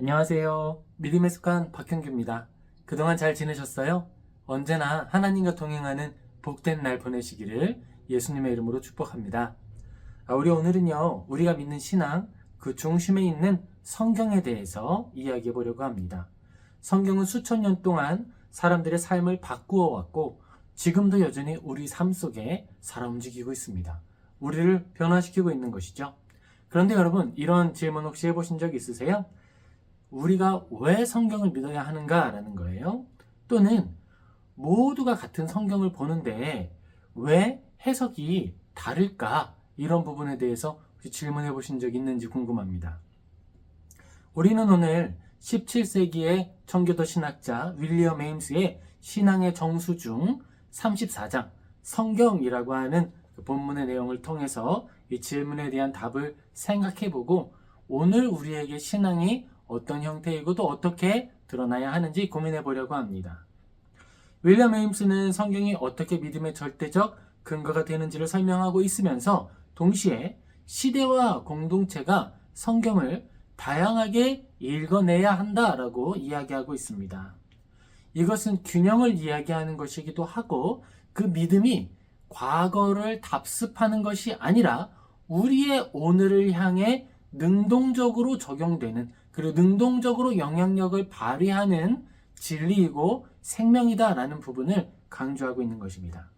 안녕하세요. 믿음의 습관 박형규입니다. 그동안 잘 지내셨어요? 언제나 하나님과 동행하는 복된 날 보내시기를 예수님의 이름으로 축복합니다. 우리 오늘은요, 우리가 믿는 신앙, 그 중심에 있는 성경에 대해서 이야기해 보려고 합니다. 성경은 수천 년 동안 사람들의 삶을 바꾸어 왔고, 지금도 여전히 우리 삶 속에 살아 움직이고 있습니다. 우리를 변화시키고 있는 것이죠. 그런데 여러분, 이런 질문 혹시 해보신 적 있으세요? 우리가 왜 성경을 믿어야 하는가라는 거예요. 또는 모두가 같은 성경을 보는데 왜 해석이 다를까? 이런 부분에 대해서 혹시 질문해 보신 적 있는지 궁금합니다. 우리는 오늘 17세기의 청교도 신학자 윌리엄 에임스의 신앙의 정수 중 34장 성경이라고 하는 그 본문의 내용을 통해서 이 질문에 대한 답을 생각해 보고 오늘 우리에게 신앙이 어떤 형태이고 또 어떻게 드러나야 하는지 고민해 보려고 합니다. 윌리엄 에임스는 성경이 어떻게 믿음의 절대적 근거가 되는지를 설명하고 있으면서 동시에 시대와 공동체가 성경을 다양하게 읽어내야 한다라고 이야기하고 있습니다. 이것은 균형을 이야기하는 것이기도 하고 그 믿음이 과거를 답습하는 것이 아니라 우리의 오늘을 향해 능동적으로 적용되는 그리고 능동적으로 영향력을 발휘하는 진리이고 생명이다라는 부분을 강조하고 있는 것입니다.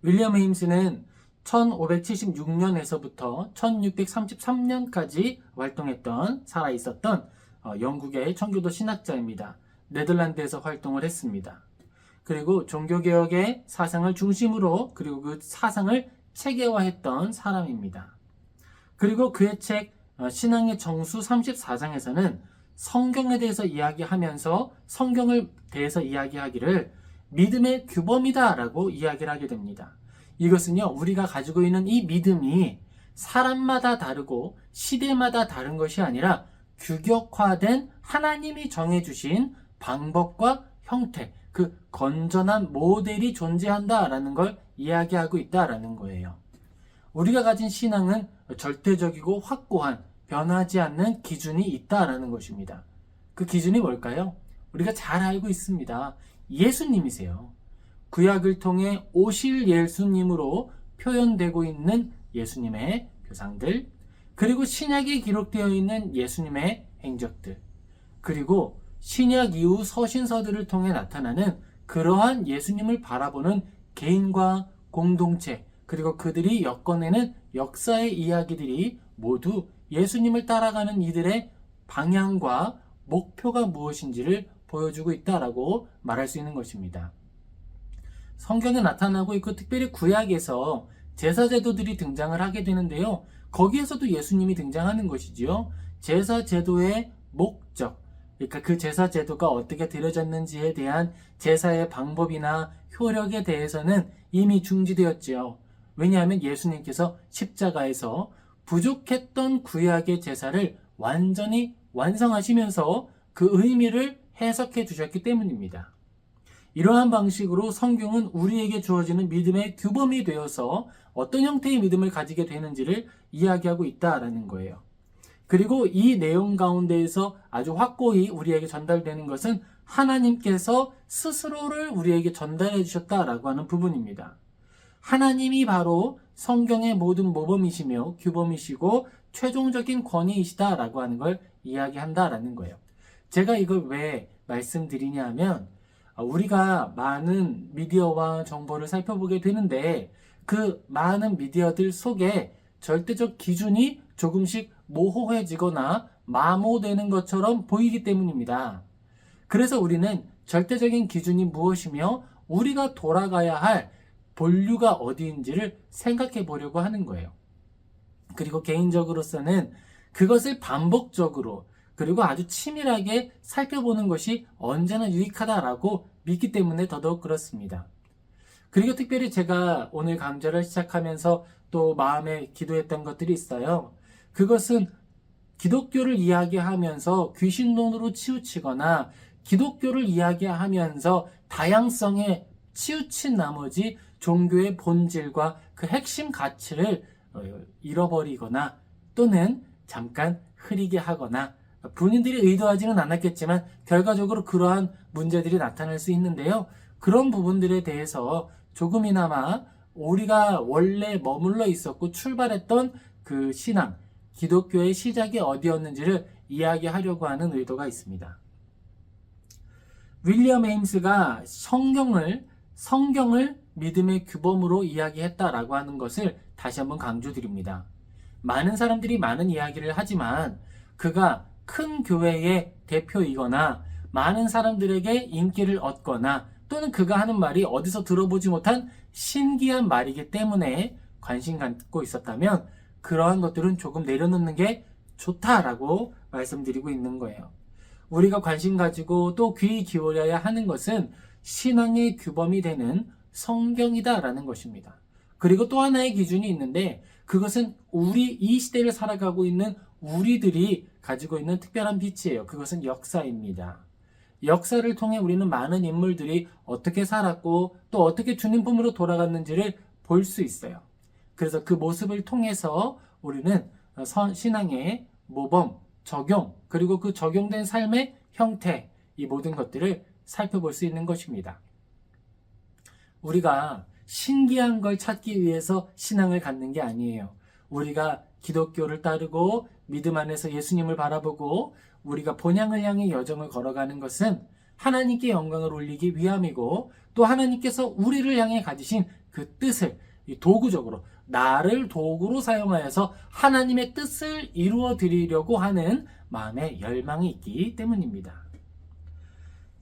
윌리엄 에임스는 1576년에서부터 1633년까지 활동했던 살아있었던 영국의 청교도 신학자입니다. 네덜란드에서 활동을 했습니다. 그리고 종교개혁의 사상을 중심으로 그리고 그 사상을 체계화했던 사람입니다. 그리고 그의 책 신앙의 정수 34장에서는 성경에 대해서 이야기하면서 성경을 대해서 이야기하기를 믿음의 규범이다 라고 이야기를 하게 됩니다. 이것은요, 우리가 가지고 있는 이 믿음이 사람마다 다르고 시대마다 다른 것이 아니라 규격화된 하나님이 정해주신 방법과 형태, 그 건전한 모델이 존재한다라는 걸 이야기하고 있다라는 거예요. 우리가 가진 신앙은 절대적이고 확고한 변하지 않는 기준이 있다라는 것입니다. 그 기준이 뭘까요? 우리가 잘 알고 있습니다. 예수님이세요. 구약을 통해 오실 예수님으로 표현되고 있는 예수님의 표상들, 그리고 신약에 기록되어 있는 예수님의 행적들, 그리고 신약 이후 서신서들을 통해 나타나는 그러한 예수님을 바라보는 개인과 공동체, 그리고 그들이 엮어내는 역사의 이야기들이 모두 예수님을 따라가는 이들의 방향과 목표가 무엇인지를 보여주고 있다라고 말할 수 있는 것입니다. 성경에 나타나고 있고 특별히 구약에서 제사제도들이 등장을 하게 되는데요. 거기에서도 예수님이 등장하는 것이지요. 제사제도의 목적, 그러니까 그 제사제도가 어떻게 드려졌는지에 대한 제사의 방법이나 효력에 대해서는 이미 중지되었지요. 왜냐하면 예수님께서 십자가에서 부족했던 구약의 제사를 완전히 완성하시면서 그 의미를 해석해 주셨기 때문입니다. 이러한 방식으로 성경은 우리에게 주어지는 믿음의 규범이 되어서 어떤 형태의 믿음을 가지게 되는지를 이야기하고 있다라는 거예요. 그리고 이 내용 가운데에서 아주 확고히 우리에게 전달되는 것은 하나님께서 스스로를 우리에게 전달해 주셨다라고 하는 부분입니다. 하나님이 바로 성경의 모든 모범이시며 규범이시고 최종적인 권위이시다라고 하는 걸 이야기한다라는 거예요. 제가 이걸 왜 말씀드리냐 하면 우리가 많은 미디어와 정보를 살펴보게 되는데 그 많은 미디어들 속에 절대적 기준이 조금씩 모호해지거나 마모되는 것처럼 보이기 때문입니다. 그래서 우리는 절대적인 기준이 무엇이며 우리가 돌아가야 할 본류가 어디인지를 생각해 보려고 하는 거예요. 그리고 개인적으로서는 그것을 반복적으로 그리고 아주 치밀하게 살펴보는 것이 언제나 유익하다라고 믿기 때문에 더더욱 그렇습니다. 그리고 특별히 제가 오늘 강좌를 시작하면서 또 마음에 기도했던 것들이 있어요. 그것은 기독교를 이야기하면서 귀신론으로 치우치거나 기독교를 이야기하면서 다양성에 치우친 나머지 종교의 본질과 그 핵심 가치를 잃어버리거나 또는 잠깐 흐리게 하거나 본인들이 의도하지는 않았겠지만 결과적으로 그러한 문제들이 나타날 수 있는데요. 그런 부분들에 대해서 조금이나마 우리가 원래 머물러 있었고 출발했던 그 신앙, 기독교의 시작이 어디였는지를 이야기하려고 하는 의도가 있습니다. 윌리엄 에임스가 성경을 믿음의 규범으로 이야기했다라고 하는 것을 다시 한번 강조드립니다. 많은 사람들이 많은 이야기를 하지만 그가 큰 교회의 대표이거나 많은 사람들에게 인기를 얻거나 또는 그가 하는 말이 어디서 들어보지 못한 신기한 말이기 때문에 관심 갖고 있었다면 그러한 것들은 조금 내려놓는 게 좋다라고 말씀드리고 있는 거예요. 우리가 관심 가지고 또 귀 기울여야 하는 것은 신앙의 규범이 되는 성경이다라는 것입니다. 그리고 또 하나의 기준이 있는데 그것은 이 시대를 살아가고 있는 우리들이 가지고 있는 특별한 빛이에요. 그것은 역사입니다. 역사를 통해 우리는 많은 인물들이 어떻게 살았고 또 어떻게 주님 품으로 돌아갔는지를 볼 수 있어요. 그래서 그 모습을 통해서 우리는 신앙의 모범, 적용, 그리고 그 적용된 삶의 형태, 이 모든 것들을 살펴볼 수 있는 것입니다. 우리가 신기한 걸 찾기 위해서 신앙을 갖는 게 아니에요. 우리가 기독교를 따르고 믿음 안에서 예수님을 바라보고 우리가 본향을 향해 여정을 걸어가는 것은 하나님께 영광을 올리기 위함이고 또 하나님께서 우리를 향해 가지신 그 뜻을 도구적으로 나를 도구로 사용하여서 하나님의 뜻을 이루어 드리려고 하는 마음의 열망이 있기 때문입니다.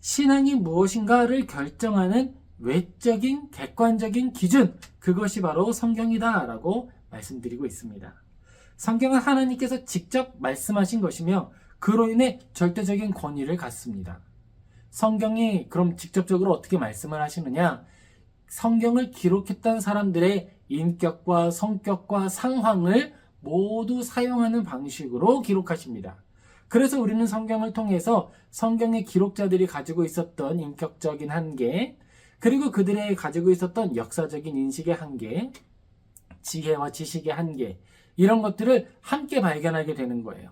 신앙이 무엇인가를 결정하는 외적인 객관적인 기준, 그것이 바로 성경이다 라고 말씀드리고 있습니다. 성경은 하나님께서 직접 말씀하신 것이며 그로 인해 절대적인 권위를 갖습니다. 성경이 그럼 직접적으로 어떻게 말씀을 하시느냐? 성경을 기록했던 사람들의 인격과 성격과 상황을 모두 사용하는 방식으로 기록하십니다. 그래서 우리는 성경을 통해서 성경의 기록자들이 가지고 있었던 인격적인 한계, 그리고 그들의 가지고 있었던 역사적인 인식의 한계, 지혜와 지식의 한계, 이런 것들을 함께 발견하게 되는 거예요.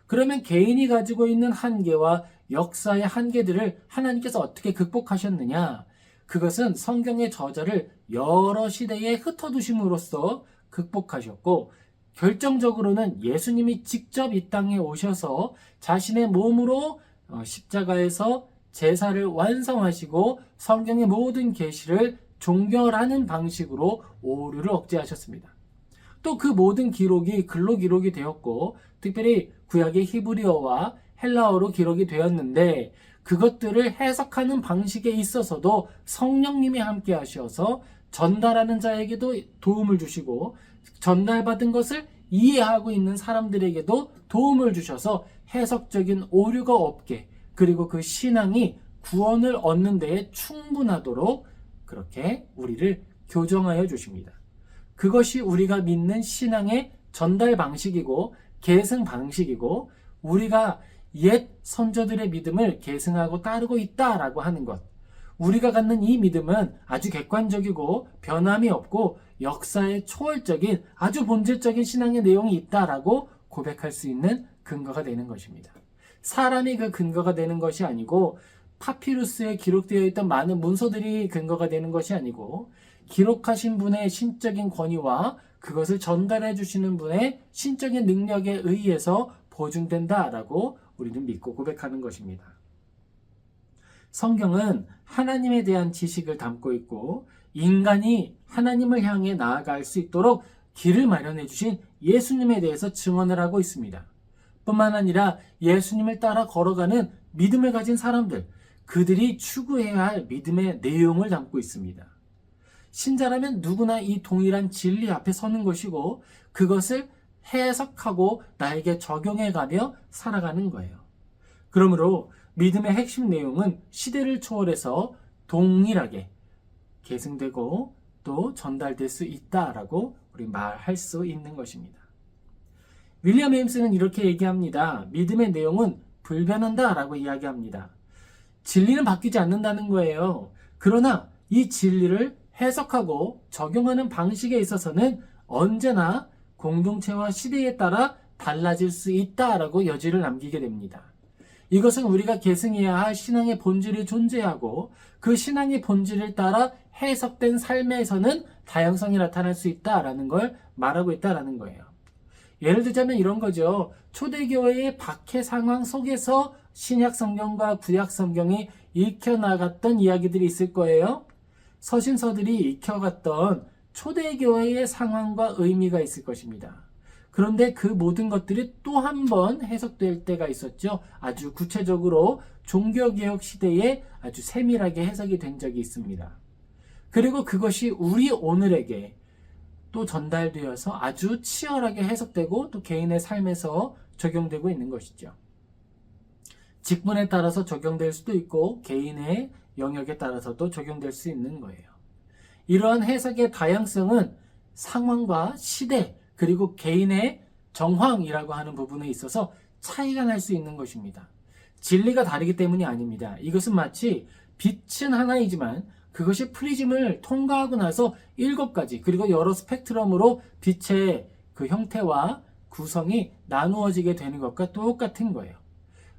그러면 개인이 가지고 있는 한계와 역사의 한계들을 하나님께서 어떻게 극복하셨느냐? 그것은 성경의 저자를 여러 시대에 흩어두심으로써 극복하셨고 결정적으로는 예수님이 직접 이 땅에 오셔서 자신의 몸으로 십자가에서 제사를 완성하시고 성경의 모든 계시를 종결하는 방식으로 오류를 억제하셨습니다. 또 그 모든 기록이 글로 기록이 되었고 특별히 구약의 히브리어와 헬라어로 기록이 되었는데 그것들을 해석하는 방식에 있어서도 성령님이 함께 하셔서 전달하는 자에게도 도움을 주시고 전달받은 것을 이해하고 있는 사람들에게도 도움을 주셔서 해석적인 오류가 없게 그리고 그 신앙이 구원을 얻는 데에 충분하도록 그렇게 우리를 교정하여 주십니다. 그것이 우리가 믿는 신앙의 전달 방식이고 계승 방식이고 우리가 옛 선조들의 믿음을 계승하고 따르고 있다라고 하는 것. 우리가 갖는 이 믿음은 아주 객관적이고 변함이 없고 역사의 초월적인 아주 본질적인 신앙의 내용이 있다라고 고백할 수 있는 근거가 되는 것입니다. 사람이 그 근거가 되는 것이 아니고 파피루스에 기록되어 있던 많은 문서들이 근거가 되는 것이 아니고 기록하신 분의 신적인 권위와 그것을 전달해 주시는 분의 신적인 능력에 의해서 보증된다라고 우리는 믿고 고백하는 것입니다. 성경은 하나님에 대한 지식을 담고 있고 인간이 하나님을 향해 나아갈 수 있도록 길을 마련해 주신 예수님에 대해서 증언을 하고 있습니다. 뿐만 아니라 예수님을 따라 걸어가는 믿음을 가진 사람들, 그들이 추구해야 할 믿음의 내용을 담고 있습니다. 신자라면 누구나 이 동일한 진리 앞에 서는 것이고 그것을 해석하고 나에게 적용해가며 살아가는 거예요. 그러므로 믿음의 핵심 내용은 시대를 초월해서 동일하게 계승되고 또 전달될 수 있다라고 우리 말할 수 있는 것입니다. 윌리엄 에임스는 이렇게 얘기합니다. 믿음의 내용은 불변한다라고 이야기합니다. 진리는 바뀌지 않는다는 거예요. 그러나 이 진리를 해석하고 적용하는 방식에 있어서는 언제나 공동체와 시대에 따라 달라질 수 있다라고 여지를 남기게 됩니다. 이것은 우리가 계승해야 할 신앙의 본질이 존재하고 그 신앙의 본질을 따라 해석된 삶에서는 다양성이 나타날 수 있다라는 걸 말하고 있다라는 거예요. 예를 들자면 이런 거죠. 초대교회의 박해 상황 속에서 신약 성경과 구약 성경이 익혀나갔던 이야기들이 있을 거예요. 서신서들이 익혀갔던 초대교회의 상황과 의미가 있을 것입니다. 그런데 그 모든 것들이 또 한 번 해석될 때가 있었죠. 아주 구체적으로 종교개혁 시대에 아주 세밀하게 해석이 된 적이 있습니다. 그리고 그것이 우리 오늘에게 또 전달되어서 아주 치열하게 해석되고 또 개인의 삶에서 적용되고 있는 것이죠. 직분에 따라서 적용될 수도 있고 개인의 영역에 따라서도 적용될 수 있는 거예요. 이러한 해석의 다양성은 상황과 시대 그리고 개인의 정황이라고 하는 부분에 있어서 차이가 날 수 있는 것입니다. 진리가 다르기 때문이 아닙니다. 이것은 마치 빛은 하나이지만 그것이 프리즘을 통과하고 나서 7가지 그리고 여러 스펙트럼으로 빛의 그 형태와 구성이 나누어지게 되는 것과 똑같은 거예요.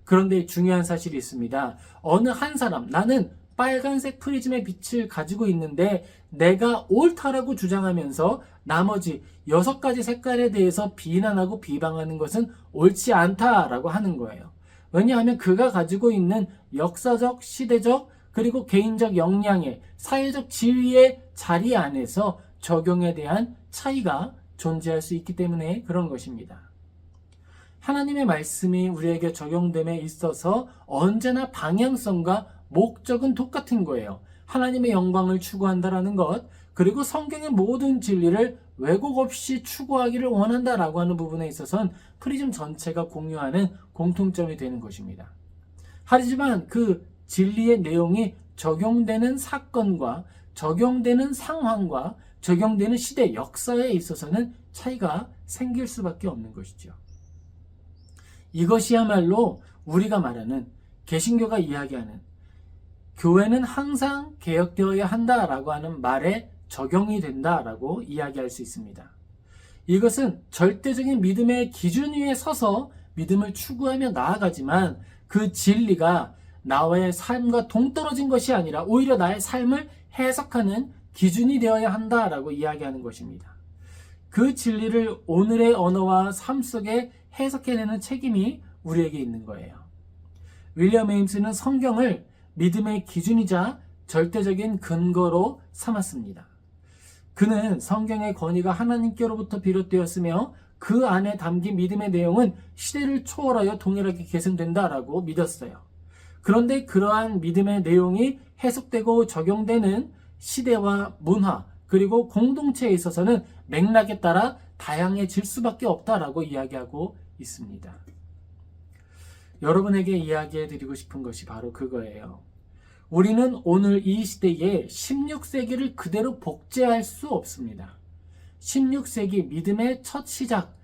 그런데 중요한 사실이 있습니다. 어느 한 사람, 나는 빨간색 프리즘의 빛을 가지고 있는데 내가 옳다라고 주장하면서 나머지 6가지 색깔에 대해서 비난하고 비방하는 것은 옳지 않다라고 하는 거예요. 왜냐하면 그가 가지고 있는 역사적, 시대적, 그리고 개인적 역량의 사회적 지위의 자리 안에서 적용에 대한 차이가 존재할 수 있기 때문에 그런 것입니다. 하나님의 말씀이 우리에게 적용됨에 있어서 언제나 방향성과 목적은 똑같은 거예요. 하나님의 영광을 추구한다라는 것, 그리고 성경의 모든 진리를 왜곡 없이 추구하기를 원한다라고 하는 부분에 있어서는 프리즘 전체가 공유하는 공통점이 되는 것입니다. 하지만 그 진리의 내용이 적용되는 사건과 적용되는 상황과 적용되는 시대 역사에 있어서는 차이가 생길 수밖에 없는 것이죠. 이것이야말로 우리가 말하는 개신교가 이야기하는 교회는 항상 개혁되어야 한다라고 하는 말에 적용이 된다라고 이야기할 수 있습니다. 이것은 절대적인 믿음의 기준 위에 서서 믿음을 추구하며 나아가지만 그 진리가 나의 삶과 동떨어진 것이 아니라 오히려 나의 삶을 해석하는 기준이 되어야 한다라고 이야기하는 것입니다. 그 진리를 오늘의 언어와 삶 속에 해석해내는 책임이 우리에게 있는 거예요. 윌리엄 에임스는 성경을 믿음의 기준이자 절대적인 근거로 삼았습니다. 그는 성경의 권위가 하나님께로부터 비롯되었으며 그 안에 담긴 믿음의 내용은 시대를 초월하여 동일하게 계승된다라고 믿었어요. 그런데 그러한 믿음의 내용이 해석되고 적용되는 시대와 문화 그리고 공동체에 있어서는 맥락에 따라 다양해질 수밖에 없다라고 이야기하고 있습니다. 여러분에게 이야기해드리고 싶은 것이 바로 그거예요. 우리는 오늘 이 시대에 16세기를 그대로 복제할 수 없습니다. 16세기 믿음의 첫 시작,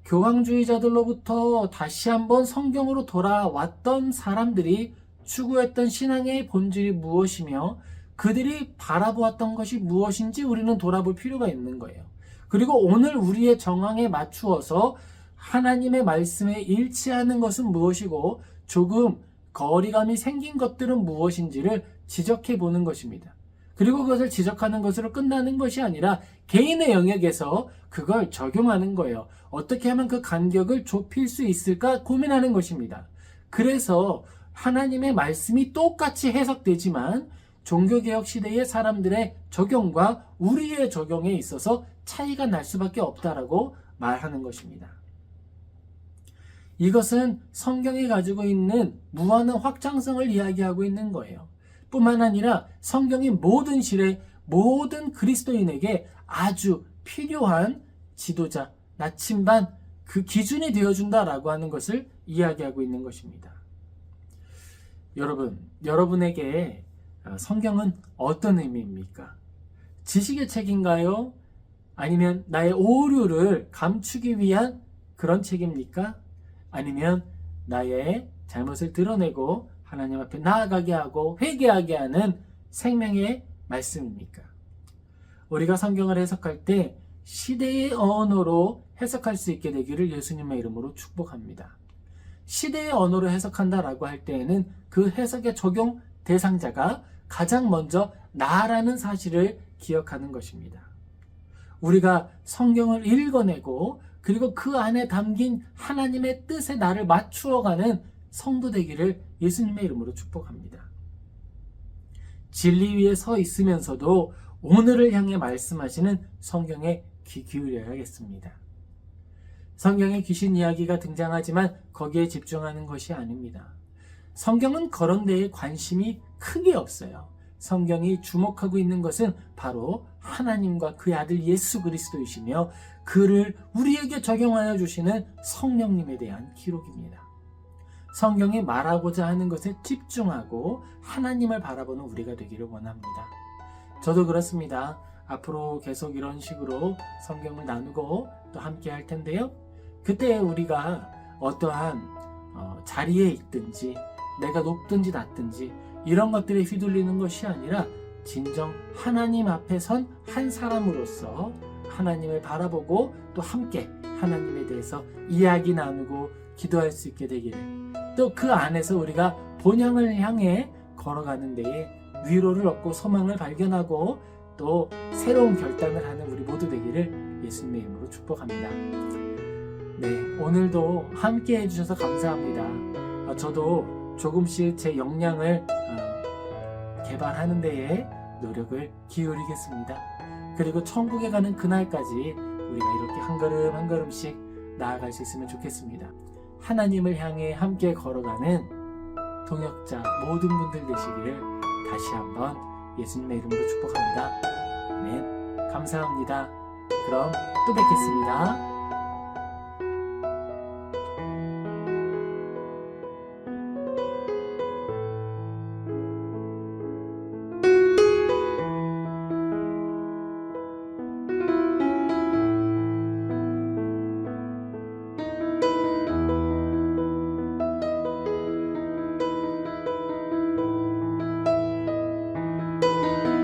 교황주의자들로부터 다시 한번 성경으로 돌아왔던 사람들이 추구했던 신앙의 본질이 무엇이며 그들이 바라보았던 것이 무엇인지 우리는 돌아볼 필요가 있는 거예요. 그리고 오늘 우리의 정황에 맞추어서 하나님의 말씀에 일치하는 것은 무엇이고 조금 거리감이 생긴 것들은 무엇인지를 지적해 보는 것입니다. 그리고 그것을 지적하는 것으로 끝나는 것이 아니라 개인의 영역에서 그걸 적용하는 거예요. 어떻게 하면 그 간격을 좁힐 수 있을까 고민하는 것입니다. 그래서 하나님의 말씀이 똑같이 해석되지만 종교개혁 시대의 사람들의 적용과 우리의 적용에 있어서 차이가 날 수밖에 없다라고 말하는 것입니다. 이것은 성경이 가지고 있는 무한한 확장성을 이야기하고 있는 거예요. 뿐만 아니라 성경이 모든 시대, 모든 그리스도인에게 아주 필요한 지도자, 나침반, 그 기준이 되어준다라고 하는 것을 이야기하고 있는 것입니다. 여러분에게 성경은 어떤 의미입니까? 지식의 책인가요? 아니면 나의 오류를 감추기 위한 그런 책입니까? 아니면 나의 잘못을 드러내고 하나님 앞에 나아가게 하고 회개하게 하는 생명의 말씀입니까? 우리가 성경을 해석할 때 시대의 언어로 해석할 수 있게 되기를 예수님의 이름으로 축복합니다. 시대의 언어로 해석한다라고 할 때에는 그 해석의 적용 대상자가 가장 먼저 나라는 사실을 기억하는 것입니다. 우리가 성경을 읽어내고 그리고 그 안에 담긴 하나님의 뜻에 나를 맞추어가는 성도 되기를 예수님의 이름으로 축복합니다. 진리 위에 서 있으면서도 오늘을 향해 말씀하시는 성경에 귀 기울여야겠습니다. 성경에 귀신 이야기가 등장하지만 거기에 집중하는 것이 아닙니다. 성경은 그런 데에 관심이 크게 없어요. 성경이 주목하고 있는 것은 바로 하나님과 그의 아들 예수 그리스도이시며 그를 우리에게 적용하여 주시는 성령님에 대한 기록입니다. 성경이 말하고자 하는 것에 집중하고 하나님을 바라보는 우리가 되기를 원합니다. 저도 그렇습니다. 앞으로 계속 이런 식으로 성경을 나누고 또 함께 할 텐데요. 그때 우리가 어떠한 자리에 있든지 내가 높든지 낮든지 이런 것들에 휘둘리는 것이 아니라 진정 하나님 앞에 선 한 사람으로서 하나님을 바라보고 또 함께 하나님에 대해서 이야기 나누고 기도할 수 있게 되기를, 또 그 안에서 우리가 본향을 향해 걸어가는 데에 위로를 얻고 소망을 발견하고 또 새로운 결단을 하는 우리 모두 되기를 예수님의 이름으로 축복합니다. 네, 오늘도 함께 해주셔서 감사합니다. 저도 조금씩 제 역량을 개발하는 데에 노력을 기울이겠습니다. 그리고 천국에 가는 그날까지 우리가 이렇게 한 걸음 한 걸음씩 나아갈 수 있으면 좋겠습니다. 하나님을 향해 함께 걸어가는 동역자 모든 분들 되시기를 다시 한번 예수님의 이름으로 축복합니다. 아멘. 감사합니다. 그럼 또 뵙겠습니다.